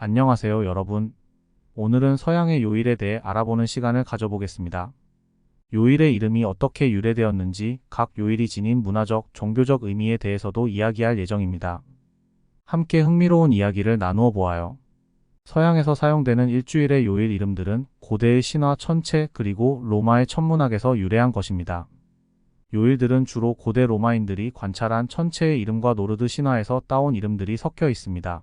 안녕하세요, 여러분. 오늘은 서양의 요일에 대해 알아보는 시간을 가져보겠습니다. 요일의 이름이 어떻게 유래되었는지, 각 요일이 지닌 문화적, 종교적 의미에 대해서도 이야기할 예정입니다. 함께 흥미로운 이야기를 나누어 보아요. 서양에서 사용되는 일주일의 요일 이름들은 고대의 신화 천체 그리고 로마의 천문학에서 유래한 것입니다. 요일들은 주로 고대 로마인들이 관찰한 천체의 이름과 노르드 신화에서 따온 이름들이 섞여 있습니다.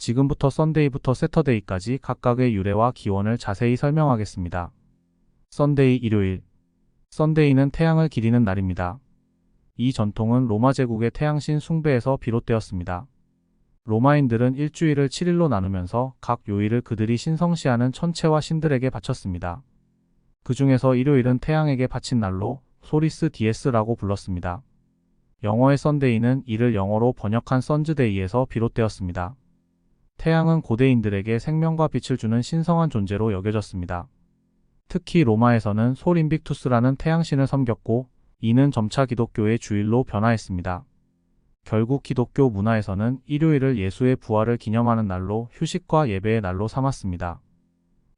지금부터 썬데이부터 세터데이까지 각각의 유래와 기원을 자세히 설명하겠습니다. 썬데이 일요일. 썬데이는 태양을 기리는 날입니다. 이 전통은 로마 제국의 태양신 숭배에서 비롯되었습니다. 로마인들은 일주일을 7일로 나누면서 각 요일을 그들이 신성시하는 천체와 신들에게 바쳤습니다. 그 중에서 일요일은 태양에게 바친 날로 소리스 디에스라고 불렀습니다. 영어의 썬데이는 이를 영어로 번역한 선즈데이에서 비롯되었습니다. 태양은 고대인들에게 생명과 빛을 주는 신성한 존재로 여겨졌습니다. 특히 로마에서는 솔 인빅투스라는 태양신을 섬겼고, 이는 점차 기독교의 주일로 변화했습니다. 결국 기독교 문화에서는 일요일을 예수의 부활을 기념하는 날로 휴식과 예배의 날로 삼았습니다.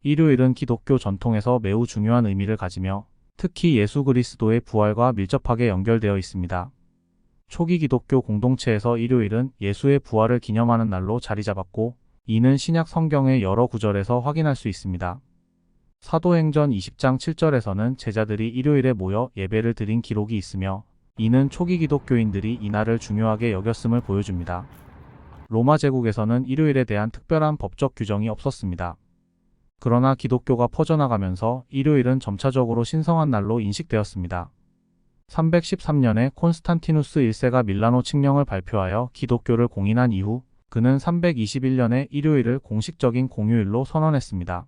일요일은 기독교 전통에서 매우 중요한 의미를 가지며 특히 예수 그리스도의 부활과 밀접하게 연결되어 있습니다. 초기 기독교 공동체에서 일요일은 예수의 부활을 기념하는 날로 자리 잡았고, 이는 신약 성경의 여러 구절에서 확인할 수 있습니다. 사도행전 20장 7절에서는 제자들이 일요일에 모여 예배를 드린 기록이 있으며, 이는 초기 기독교인들이 이날을 중요하게 여겼음을 보여줍니다. 로마 제국에서는 일요일에 대한 특별한 법적 규정이 없었습니다. 그러나 기독교가 퍼져나가면서 일요일은 점차적으로 신성한 날로 인식되었습니다. 313년에 콘스탄티누스 1세가 밀라노 칙령을 발표하여 기독교를 공인한 이후 그는 321년에 일요일을 공식적인 공휴일로 선언했습니다.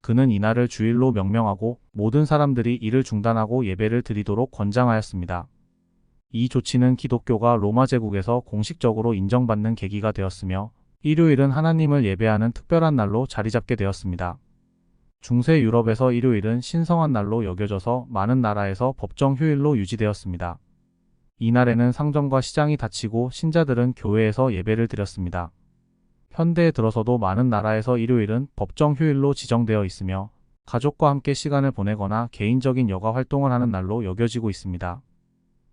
그는 이날을 주일로 명명하고 모든 사람들이 일을 중단하고 예배를 드리도록 권장하였습니다. 이 조치는 기독교가 로마 제국에서 공식적으로 인정받는 계기가 되었으며 일요일은 하나님을 예배하는 특별한 날로 자리 잡게 되었습니다. 중세 유럽에서 일요일은 신성한 날로 여겨져서 많은 나라에서 법정 휴일로 유지되었습니다. 이날에는 상점과 시장이 닫히고 신자들은 교회에서 예배를 드렸습니다. 현대에 들어서도 많은 나라에서 일요일은 법정 휴일로 지정되어 있으며 가족과 함께 시간을 보내거나 개인적인 여가 활동을 하는 날로 여겨지고 있습니다.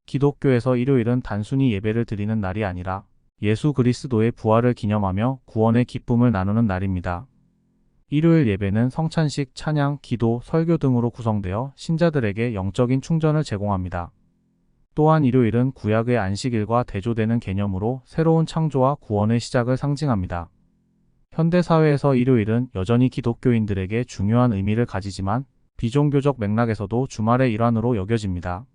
기독교에서 일요일은 단순히 예배를 드리는 날이 아니라 예수 그리스도의 부활을 기념하며 구원의 기쁨을 나누는 날입니다. 일요일 예배는 성찬식, 찬양, 기도, 설교 등으로 구성되어 신자들에게 영적인 충전을 제공합니다. 또한 일요일은 구약의 안식일과 대조되는 개념으로 새로운 창조와 구원의 시작을 상징합니다. 현대 사회에서 일요일은 여전히 기독교인들에게 중요한 의미를 가지지만 비종교적 맥락에서도 주말의 일환으로 여겨집니다.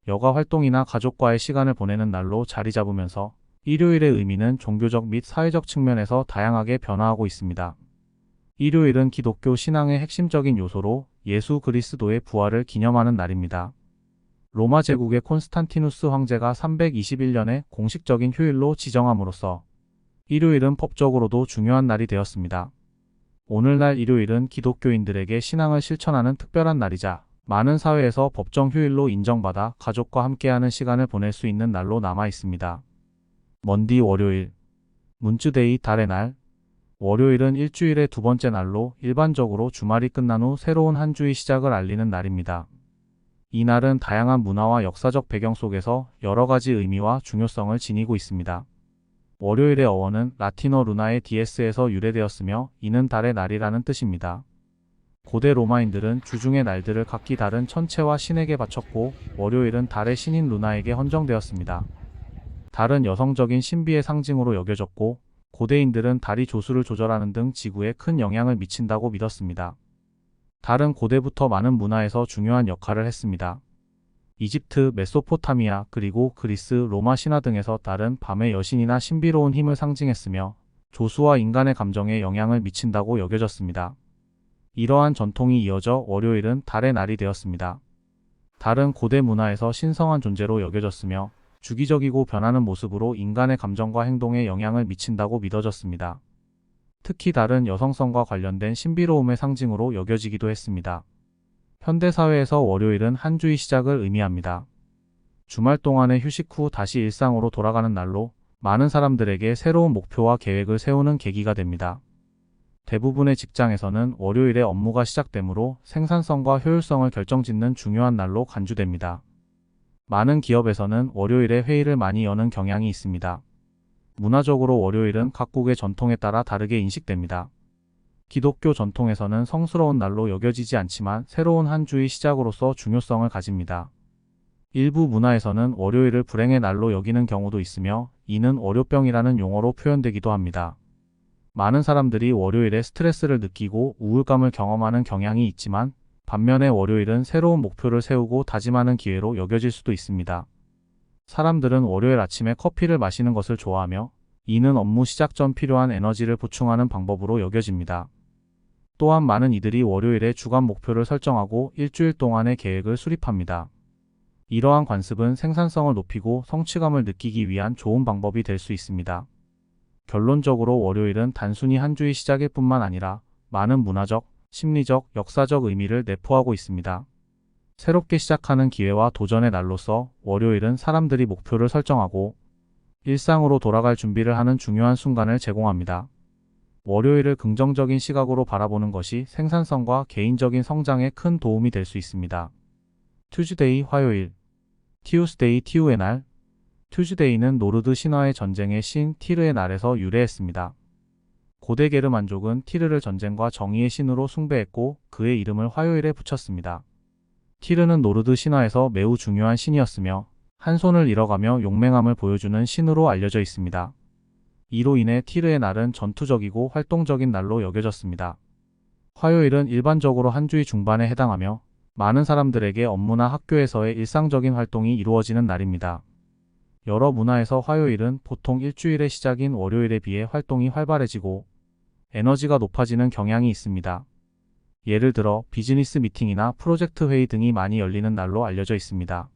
여가 활동이나 가족과의 시간을 보내는 날로 자리 잡으면서 일요일의 의미는 종교적 및 사회적 측면에서 다양하게 변화하고 있습니다. 일요일은 기독교 신앙의 핵심적인 요소로 예수 그리스도의 부활을 기념하는 날입니다. 로마 제국의 콘스탄티누스 황제가 321년에 공식적인 휴일로 지정함으로써 일요일은 법적으로도 중요한 날이 되었습니다. 오늘날 일요일은 기독교인들에게 신앙을 실천하는 특별한 날이자 많은 사회에서 법정 휴일로 인정받아 가족과 함께하는 시간을 보낼 수 있는 날로 남아 있습니다. 먼디 월요일, 문츠데이 달의 날. 월요일은 일주일의 두 번째 날로 일반적으로 주말이 끝난 후 새로운 한 주의 시작을 알리는 날입니다. 이 날은 다양한 문화와 역사적 배경 속에서 여러 가지 의미와 중요성을 지니고 있습니다. 월요일의 어원은 라틴어 루나의 디에스에서 유래되었으며 이는 달의 날이라는 뜻입니다. 고대 로마인들은 주중의 날들을 각기 다른 천체와 신에게 바쳤고 월요일은 달의 신인 루나에게 헌정되었습니다. 달은 여성적인 신비의 상징으로 여겨졌고 고대인들은 달이 조수를 조절하는 등 지구에 큰 영향을 미친다고 믿었습니다. 달은 고대부터 많은 문화에서 중요한 역할을 했습니다. 이집트, 메소포타미아, 그리고 그리스, 로마 신화 등에서 달은 밤의 여신이나 신비로운 힘을 상징했으며 조수와 인간의 감정에 영향을 미친다고 여겨졌습니다. 이러한 전통이 이어져 월요일은 달의 날이 되었습니다. 달은 고대 문화에서 신성한 존재로 여겨졌으며 주기적이고 변하는 모습으로 인간의 감정과 행동에 영향을 미친다고 믿어졌습니다. 특히 달은 여성성과 관련된 신비로움의 상징으로 여겨지기도 했습니다. 현대사회에서 월요일은 한 주의 시작을 의미합니다. 주말 동안의 휴식 후 다시 일상으로 돌아가는 날로 많은 사람들에게 새로운 목표와 계획을 세우는 계기가 됩니다. 대부분의 직장에서는 월요일에 업무가 시작되므로 생산성과 효율성을 결정짓는 중요한 날로 간주됩니다. 많은 기업에서는 월요일에 회의를 많이 여는 경향이 있습니다. 문화적으로 월요일은 각국의 전통에 따라 다르게 인식됩니다. 기독교 전통에서는 성스러운 날로 여겨지지 않지만 새로운 한 주의 시작으로서 중요성을 가집니다. 일부 문화에서는 월요일을 불행의 날로 여기는 경우도 있으며 이는 월요병이라는 용어로 표현되기도 합니다. 많은 사람들이 월요일에 스트레스를 느끼고 우울감을 경험하는 경향이 있지만 반면에 월요일은 새로운 목표를 세우고 다짐하는 기회로 여겨질 수도 있습니다. 사람들은 월요일 아침에 커피를 마시는 것을 좋아하며 이는 업무 시작 전 필요한 에너지를 보충하는 방법으로 여겨집니다. 또한 많은 이들이 월요일에 주간 목표를 설정하고 일주일 동안의 계획을 수립합니다. 이러한 관습은 생산성을 높이고 성취감을 느끼기 위한 좋은 방법이 될 수 있습니다. 결론적으로 월요일은 단순히 한 주의 시작일 뿐만 아니라 많은 문화적, 심리적, 역사적 의미를 내포하고 있습니다. 새롭게 시작하는 기회와 도전의 날로서 월요일은 사람들이 목표를 설정하고 일상으로 돌아갈 준비를 하는 중요한 순간을 제공합니다. 월요일을 긍정적인 시각으로 바라보는 것이 생산성과 개인적인 성장에 큰 도움이 될 수 있습니다. 투즈데이 화요일, 티우스데이 티우의 날. 투즈데이는 노르드 신화의 전쟁의 신 티르의 날에서 유래했습니다. 고대 게르만족은 티르를 전쟁과 정의의 신으로 숭배했고 그의 이름을 화요일에 붙였습니다. 티르는 노르드 신화에서 매우 중요한 신이었으며 한 손을 잃어가며 용맹함을 보여주는 신으로 알려져 있습니다. 이로 인해 티르의 날은 전투적이고 활동적인 날로 여겨졌습니다. 화요일은 일반적으로 한 주의 중반에 해당하며 많은 사람들에게 업무나 학교에서의 일상적인 활동이 이루어지는 날입니다. 여러 문화에서 화요일은 보통 일주일의 시작인 월요일에 비해 활동이 활발해지고 에너지가 높아지는 경향이 있습니다. 예를 들어 비즈니스 미팅이나 프로젝트 회의 등이 많이 열리는 날로 알려져 있습니다.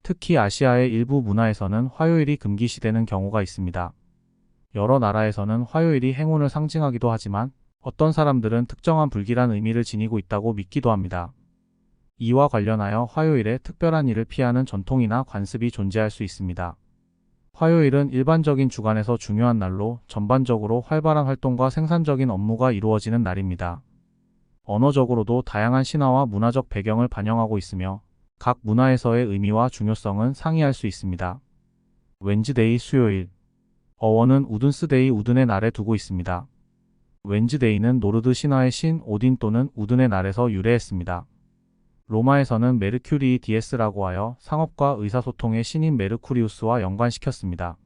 특히 아시아의 일부 문화에서는 화요일이 금기시되는 경우가 있습니다. 여러 나라에서는 화요일이 행운을 상징하기도 하지만 어떤 사람들은 특정한 불길한 의미를 지니고 있다고 믿기도 합니다. 이와 관련하여 화요일에 특별한 일을 피하는 전통이나 관습이 존재할 수 있습니다. 화요일은 일반적인 주간에서 중요한 날로 전반적으로 활발한 활동과 생산적인 업무가 이루어지는 날입니다. 언어적으로도 다양한 신화와 문화적 배경을 반영하고 있으며 각 문화에서의 의미와 중요성은 상이할 수 있습니다. 웬즈데이 수요일. 어원은 우든스데이 우든의 날에 두고 있습니다. 웬즈데이는 노르드 신화의 신 오딘 또는 우든의 날에서 유래했습니다. 로마에서는 메르큐리이 디에스라고 하여 상업과 의사소통의 신인 메르쿠리우스와 연관시켰습니다.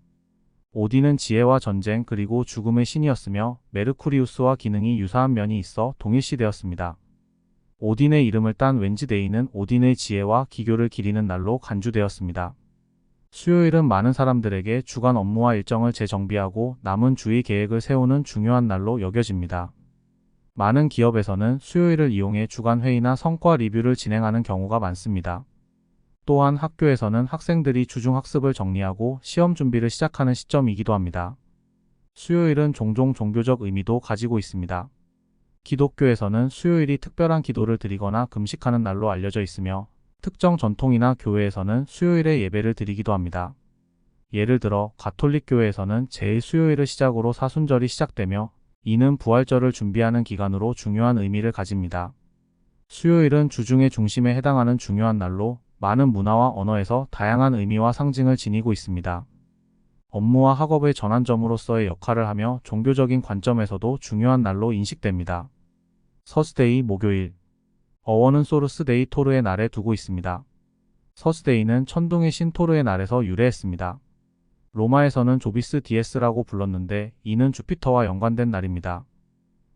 오딘은 지혜와 전쟁 그리고 죽음의 신이었으며 메르쿠리우스와 기능이 유사한 면이 있어 동일시되었습니다. 오딘의 이름을 딴 웬즈데이는 오딘의 지혜와 기교를 기리는 날로 간주되었습니다. 수요일은 많은 사람들에게 주간 업무와 일정을 재정비하고 남은 주의 계획을 세우는 중요한 날로 여겨집니다. 많은 기업에서는 수요일을 이용해 주간 회의나 성과 리뷰를 진행하는 경우가 많습니다. 또한 학교에서는 학생들이 주중 학습을 정리하고 시험 준비를 시작하는 시점이기도 합니다. 수요일은 종종 종교적 의미도 가지고 있습니다. 기독교에서는 수요일이 특별한 기도를 드리거나 금식하는 날로 알려져 있으며 특정 전통이나 교회에서는 수요일에 예배를 드리기도 합니다. 예를 들어 가톨릭 교회에서는 제1수요일을 시작으로 사순절이 시작되며 이는 부활절을 준비하는 기간으로 중요한 의미를 가집니다. 수요일은 주중의 중심에 해당하는 중요한 날로 많은 문화와 언어에서 다양한 의미와 상징을 지니고 있습니다. 업무와 학업의 전환점으로서의 역할을 하며 종교적인 관점에서도 중요한 날로 인식됩니다. 서스데이 목요일. 어원은 소르스데이 토르의 날에 두고 있습니다. 서스데이는 천둥의 신 토르의 날에서 유래했습니다. 로마에서는 조비스 디에스라고 불렀는데 이는 주피터와 연관된 날입니다.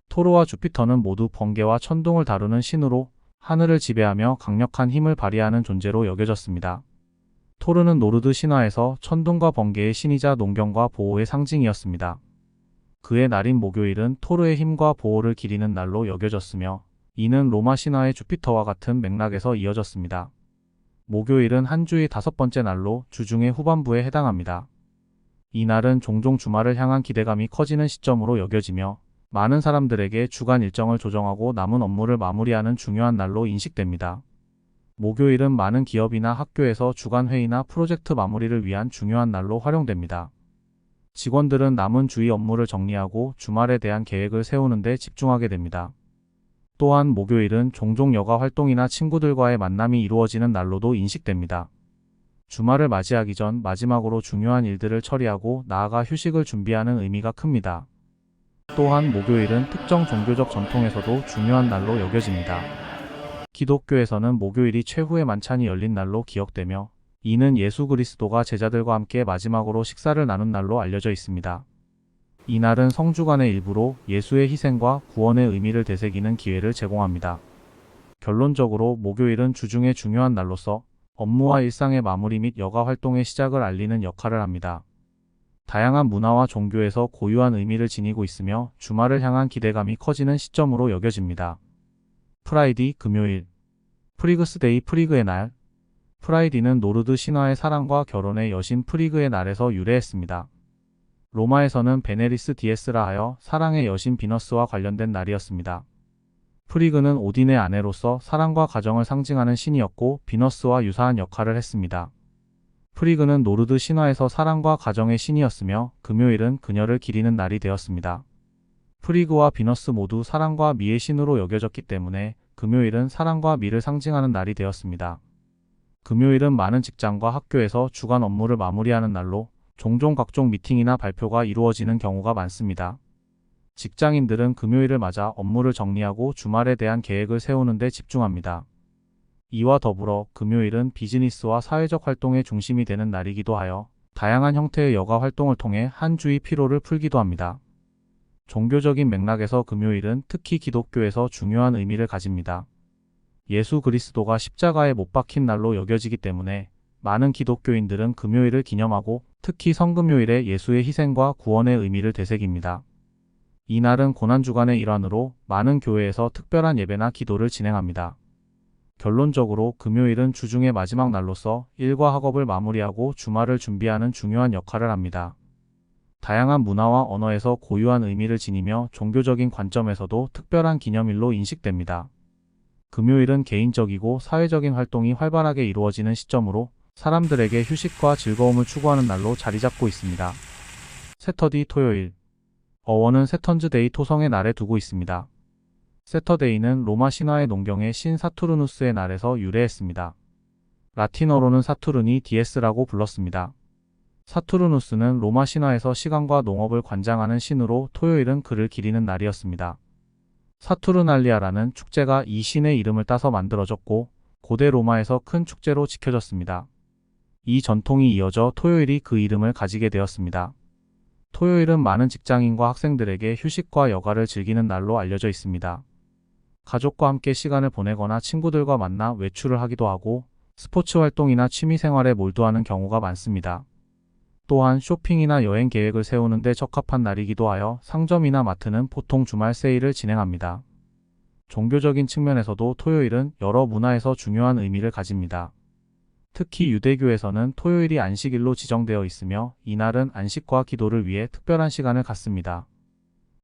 토르와 주피터는 모두 번개와 천둥을 다루는 신으로 하늘을 지배하며 강력한 힘을 발휘하는 존재로 여겨졌습니다. 토르는 노르드 신화에서 천둥과 번개의 신이자 농경과 보호의 상징이었습니다. 그의 날인 목요일은 토르의 힘과 보호를 기리는 날로 여겨졌으며 이는 로마 신화의 주피터와 같은 맥락에서 이어졌습니다. 목요일은 한 주의 5번째 날로 주중의 후반부에 해당합니다. 이 날은 종종 주말을 향한 기대감이 커지는 시점으로 여겨지며 많은 사람들에게 주간 일정을 조정하고 남은 업무를 마무리하는 중요한 날로 인식됩니다. 목요일은 많은 기업이나 학교에서 주간 회의나 프로젝트 마무리를 위한 중요한 날로 활용됩니다. 직원들은 남은 주의 업무를 정리하고 주말에 대한 계획을 세우는 데 집중하게 됩니다. 또한 목요일은 종종 여가 활동이나 친구들과의 만남이 이루어지는 날로도 인식됩니다. 주말을 맞이하기 전 마지막으로 중요한 일들을 처리하고 나아가 휴식을 준비하는 의미가 큽니다. 또한 목요일은 특정 종교적 전통에서도 중요한 날로 여겨집니다. 기독교에서는 목요일이 최후의 만찬이 열린 날로 기억되며 이는 예수 그리스도가 제자들과 함께 마지막으로 식사를 나눈 날로 알려져 있습니다. 이날은 성주간의 일부로 예수의 희생과 구원의 의미를 되새기는 기회를 제공합니다. 결론적으로 목요일은 주중의 중요한 날로서 업무와 일상의 마무리 및 여가 활동의 시작을 알리는 역할을 합니다. 다양한 문화와 종교에서 고유한 의미를 지니고 있으며 주말을 향한 기대감이 커지는 시점으로 여겨집니다. 프라이디 금요일 프리그스데이 프리그의 날 프라이디는 노르드 신화의 사랑과 결혼의 여신 프리그의 날에서 유래했습니다. 로마에서는 베네리스 디에스라 하여 사랑의 여신 비너스와 관련된 날이었습니다. 프리그는 오딘의 아내로서 사랑과 가정을 상징하는 신이었고 비너스와 유사한 역할을 했습니다. 프리그는 노르드 신화에서 사랑과 가정의 신이었으며 금요일은 그녀를 기리는 날이 되었습니다. 프리그와 비너스 모두 사랑과 미의 신으로 여겨졌기 때문에 금요일은 사랑과 미를 상징하는 날이 되었습니다. 금요일은 많은 직장과 학교에서 주간 업무를 마무리하는 날로 종종 각종 미팅이나 발표가 이루어지는 경우가 많습니다. 직장인들은 금요일을 맞아 업무를 정리하고 주말에 대한 계획을 세우는 데 집중합니다. 이와 더불어 금요일은 비즈니스와 사회적 활동의 중심이 되는 날이기도 하여 다양한 형태의 여가 활동을 통해 한 주의 피로를 풀기도 합니다. 종교적인 맥락에서 금요일은 특히 기독교에서 중요한 의미를 가집니다. 예수 그리스도가 십자가에 못 박힌 날로 여겨지기 때문에 많은 기독교인들은 금요일을 기념하고 특히 성금요일에 예수의 희생과 구원의 의미를 되새깁니다. 이 날은 고난주간의 일환으로 많은 교회에서 특별한 예배나 기도를 진행합니다. 결론적으로 금요일은 주중의 마지막 날로서 일과 학업을 마무리하고 주말을 준비하는 중요한 역할을 합니다. 다양한 문화와 언어에서 고유한 의미를 지니며 종교적인 관점에서도 특별한 기념일로 인식됩니다. 금요일은 개인적이고 사회적인 활동이 활발하게 이루어지는 시점으로 사람들에게 휴식과 즐거움을 추구하는 날로 자리 잡고 있습니다. 세터디 토요일 어원은 세턴즈데이 토성의 날에 두고 있습니다. 세터데이는 로마 신화의 농경의 신 사투르누스의 날에서 유래했습니다. 라틴어로는 사투르니 디에스라고 불렀습니다. 사투르누스는 로마 신화에서 시간과 농업을 관장하는 신으로 토요일은 그를 기리는 날이었습니다. 사투르날리아라는 축제가 이 신의 이름을 따서 만들어졌고 고대 로마에서 큰 축제로 지켜졌습니다. 이 전통이 이어져 토요일이 그 이름을 가지게 되었습니다. 토요일은 많은 직장인과 학생들에게 휴식과 여가를 즐기는 날로 알려져 있습니다. 가족과 함께 시간을 보내거나 친구들과 만나 외출을 하기도 하고 스포츠 활동이나 취미 생활에 몰두하는 경우가 많습니다. 또한 쇼핑이나 여행 계획을 세우는 데 적합한 날이기도 하여 상점이나 마트는 보통 주말 세일을 진행합니다. 종교적인 측면에서도 토요일은 여러 문화에서 중요한 의미를 가집니다. 특히 유대교에서는 토요일이 안식일로 지정되어 있으며 이날은 안식과 기도를 위해 특별한 시간을 갖습니다.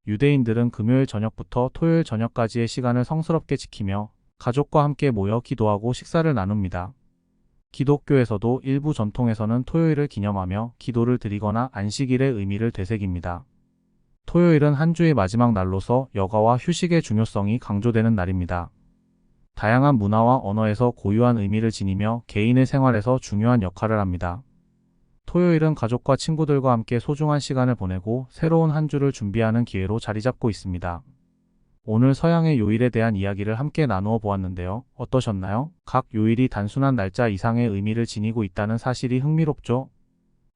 유대인들은 금요일 저녁부터 토요일 저녁까지의 시간을 성스럽게 지키며 가족과 함께 모여 기도하고 식사를 나눕니다. 기독교에서도 일부 전통에서는 토요일을 기념하며 기도를 드리거나 안식일의 의미를 되새깁니다. 토요일은 한 주의 마지막 날로서 여가와 휴식의 중요성이 강조되는 날입니다. 다양한 문화와 언어에서 고유한 의미를 지니며 개인의 생활에서 중요한 역할을 합니다. 토요일은 가족과 친구들과 함께 소중한 시간을 보내고 새로운 한 주를 준비하는 기회로 자리 잡고 있습니다. 오늘 서양의 요일에 대한 이야기를 함께 나누어 보았는데요. 어떠셨나요? 각 요일이 단순한 날짜 이상의 의미를 지니고 있다는 사실이 흥미롭죠?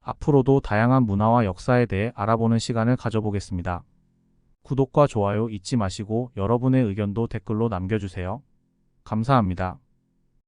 앞으로도 다양한 문화와 역사에 대해 알아보는 시간을 가져보겠습니다. 구독과 좋아요 잊지 마시고 여러분의 의견도 댓글로 남겨주세요. 감사합니다.